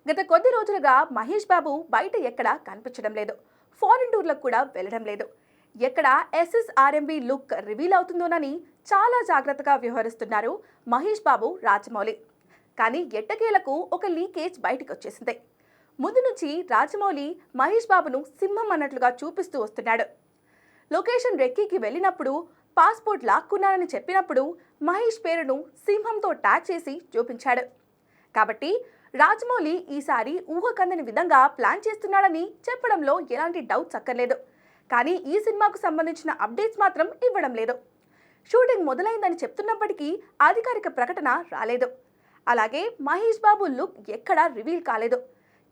గత కొద్ది రోజులుగా మహేష్ బాబు బయట ఎక్కడా కనిపించడం లేదు. ఫారిన్ టూర్లకు కూడా వెళ్ళడం లేదు. ఎక్కడ ఎస్ఎస్ఆర్ఎంబి లుక్ రివీల్ అవుతుందోనని చాలా జాగ్రత్తగా వ్యవహరిస్తున్నారు మహేష్ బాబు, రాజమౌళి. కానీ ఎట్టకేలకు ఒక లీకేజ్ బయటకు వచ్చేసింది. ముందు నుంచి రాజమౌళి మహేష్ బాబును సింహం అన్నట్లుగా చూపిస్తూ వస్తున్నాడు. లొకేషన్ రెక్కీకి వెళ్ళినప్పుడు పాస్పోర్ట్ లాక్కున్నానని చెప్పినప్పుడు మహేష్ పేరును సింహంతో ట్యాగ్ చేసి చూపించాడు. కాబట్టి రాజమౌళి ఈసారి ఊహకందని విధంగా ప్లాన్ చేస్తున్నాడని చెప్పడంలో ఎలాంటి డౌట్స్ అక్కర్లేదు. కానీ ఈ సినిమాకు సంబంధించిన అప్డేట్స్ మాత్రం ఇవ్వడం లేదు. షూటింగ్ మొదలైందని చెప్తున్నప్పటికీ అధికారిక ప్రకటన రాలేదు. అలాగే మహేష్ బాబు లుక్ ఎక్కడా రివీల్ కాలేదు.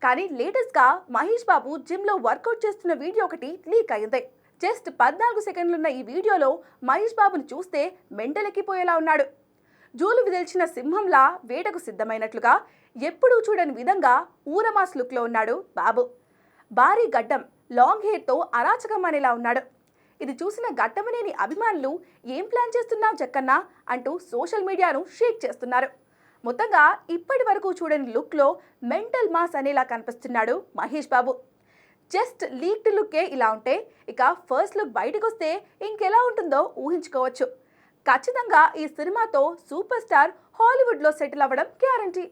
కానీ లేటెస్ట్గా మహేష్ బాబు జిమ్లో వర్కౌట్ చేస్తున్న వీడియో ఒకటి లీక్ అయింది. జస్ట్ 14 సెకండ్లున్న ఈ వీడియోలో మహేష్ బాబును చూస్తే మెంటలెక్కిపోయేలా ఉన్నాడు. జూలు విదిల్చిన సింహంలా వేటకు సిద్ధమైనట్లుగా ఎప్పుడూ చూడని విధంగా ఊరమాస్ లుక్లో ఉన్నాడు బాబు. భారీ గడ్డం, లాంగ్ హెయిర్తో అరాచకం అనేలా ఉన్నాడు. ఇది చూసిన గడ్డమనేని అభిమానులు ఏం ప్లాన్ చేస్తున్నావు జక్కన్నా అంటూ సోషల్ మీడియాను షేక్ చేస్తున్నారు. మొత్తంగా ఇప్పటి వరకు చూడని లుక్లో మెంటల్ మాస్ అనేలా కనిపిస్తున్నాడు మహేష్ బాబు. జస్ట్ లీక్డ్ లుక్కే ఇలా ఉంటే ఇక ఫస్ట్ లుక్ బయటకు వస్తే ఇంకెలా ఉంటుందో ఊహించుకోవచ్చు. ఖచ్చితంగా ఈ సినిమాతో సూపర్ స్టార్ హాలీవుడ్లో సెటిల్ అవ్వడం గ్యారంటీ.